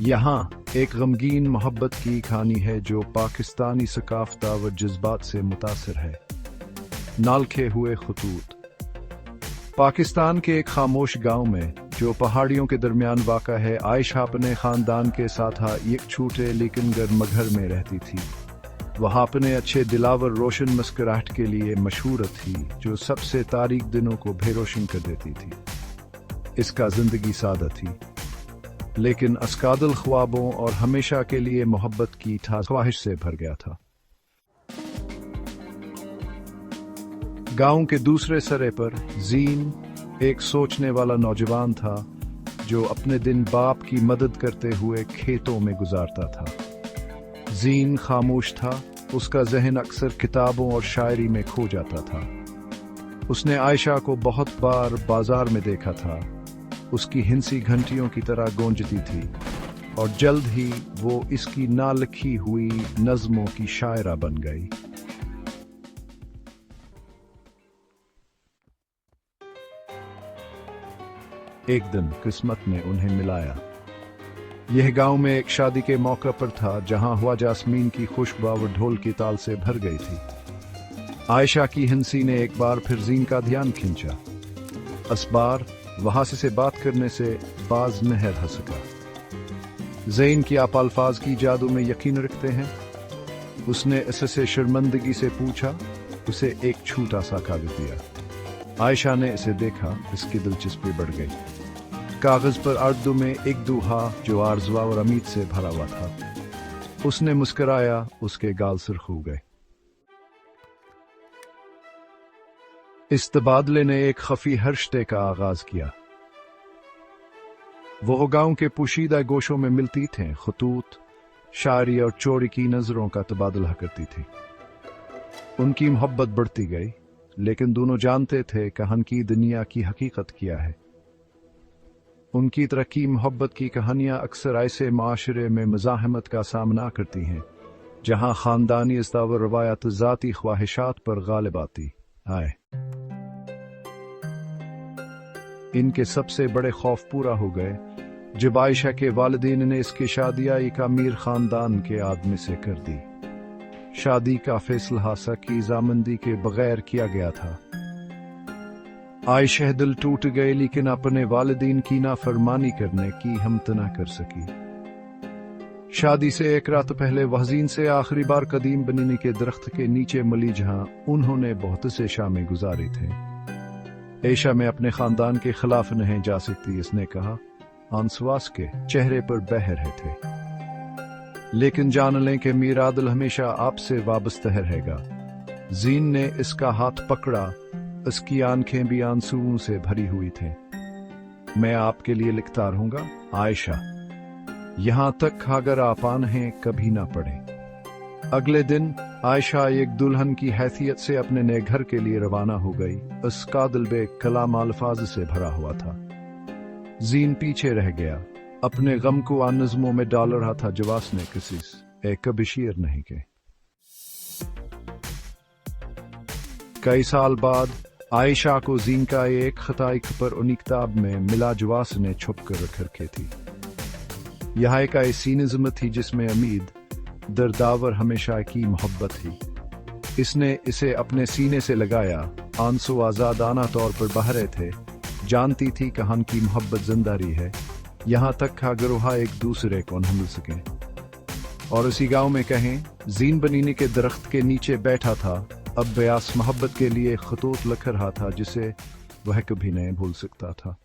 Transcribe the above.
यहाँ एक गमगीन मोहब्बत की कहानी है जो पाकिस्तानी सकाफत व जज्बात से मुतासिर है। नालखे हुए खतूत। पाकिस्तान के एक खामोश गांव में जो पहाड़ियों के दरमियान वाक़ा है, आयशा अपने ख़ानदान के साथ एक छोटे लेकिन गर्म घर में रहती थी। वह अपने अच्छे दिलावर रोशन मुस्कुराहट के लिए मशहूर थी, जो सबसे तारीक दिनों को बेरोशन कर देती थी। इसका जिंदगी सादा थी, लेकिन अस्कादल ख्वाबों और हमेशा के लिए मोहब्बत की ख्वाहिश से भर गया था। गांव के दूसरे सरे पर जीन एक सोचने वाला नौजवान था, जो अपने दिन बाप की मदद करते हुए खेतों में गुजारता था। जीन खामोश था, उसका जहन अक्सर किताबों और शायरी में खो जाता था। उसने आयशा को बहुत बार बाजार में देखा था। उसकी हिंसी घंटियों की तरह गूंजती थी और जल्द ही वो इसकी ना लिखी हुई नज़्मों की शायरा बन गई। एक दिन किस्मत ने उन्हें मिलाया। यह गांव में एक शादी के मौके पर था, जहां हवा जास्मीन की खुशबू और ढोल की ताल से भर गई थी। आयशा की हिंसी ने एक बार फिर जीन का ध्यान खींचा। इस बार वहां से बात करने से बाज नहीं रह सका। ज़ैन की आप अल्फाज की जादू में यकीन रखते हैं? उसने इससे शर्मिंदगी से पूछा। उसे एक छोटा सा कागज दिया। आयशा ने इसे देखा, इसकी दिलचस्पी बढ़ गई। कागज पर उर्दू में एक दोहा जो आरज़ुआ और उम्मीद से भरा हुआ था। उसने मुस्कुराया, उसके गाल सुर्ख हो गए। इस तबादले ने एक खफी हर्षते का आगाज किया। वो गांव के पोशीदा गोशों में मिलती थे, खतूत, शायरी और चोरी की नजरों का तबादला करती थी। उनकी मोहब्बत बढ़ती गई, लेकिन दोनों जानते थे कहानी की दुनिया की हकीकत क्या है। उनकी तरक्की मोहब्बत की कहानियां अक्सर ऐसे माशरे में मज़ाहमत का सामना करती हैं, जहां खानदानी इस्तावर रवायत ज़ाती ख्वाहिशात पर गालिब आती आए। इनके सबसे बड़े खौफ पूरा हो गए जब आयशा के वालिदैन ने इसकी शादियां एक अमीर खानदान के आदमी से कर दी। शादी का फैसला सकी रजामंदी के बगैर किया गया था। आयशा दिल टूट गई, लेकिन अपने वालिदैन की नाफरमानी करने की हिम्मत न कर सकी। शादी से एक रात पहले वहजीन से आखिरी बार कदीम बनीनी के दरख्त के नीचे मिली, जहां उन्होंने बहुत से शामें गुजारी थे। आयशा में अपने खानदान के खिलाफ नहीं जा सकती, इसने कहा। आंसुआस के चेहरे पर बह रहे थे। लेकिन जान लें कि मेरा दिल हमेशा आपसे वाबस्ता रहेगा। जीन ने इसका हाथ पकड़ा, इसकी आंखें भी आंसुओं से भरी हुई थी। मैं आपके लिए लिखता रहूंगा आयशा, यहां तक अगर आप आन्हें कभी ना पड़े। अगले दिन आयशा एक दुल्हन की हैसियत से अपने नए घर के लिए रवाना हो गई। उसका दिल बेकलाम अल्फाज से भरा हुआ था। जीन पीछे रह गया, अपने गम को नज़्मों में डाल रहा था, जवास ने किसी एक बशीर नहीं के। कई साल बाद आयशा को जीन का एक खताइक पर उन्हीं किताब में मिला, जवास ने छुप कर रख रखी थी। यह एक ऐसी नज़्म थी जिसमें उम्मीद, दर्दावर हमेशा की मोहब्बत थी। इसने इसे अपने सीने से लगाया। आंसू आजादाना तौर पर बह रहे थे। जानती थी कहानी की मोहब्बत जिंदारी है, यहां तक का गरोहा एक दूसरे को न मिल सके। और उसी गांव में कहें, जीन बनीनी के दरख्त के नीचे बैठा था, अब बयास मोहब्बत के लिए खतूत लिख रहा था, जिसे वह कभी नहीं भूल सकता था।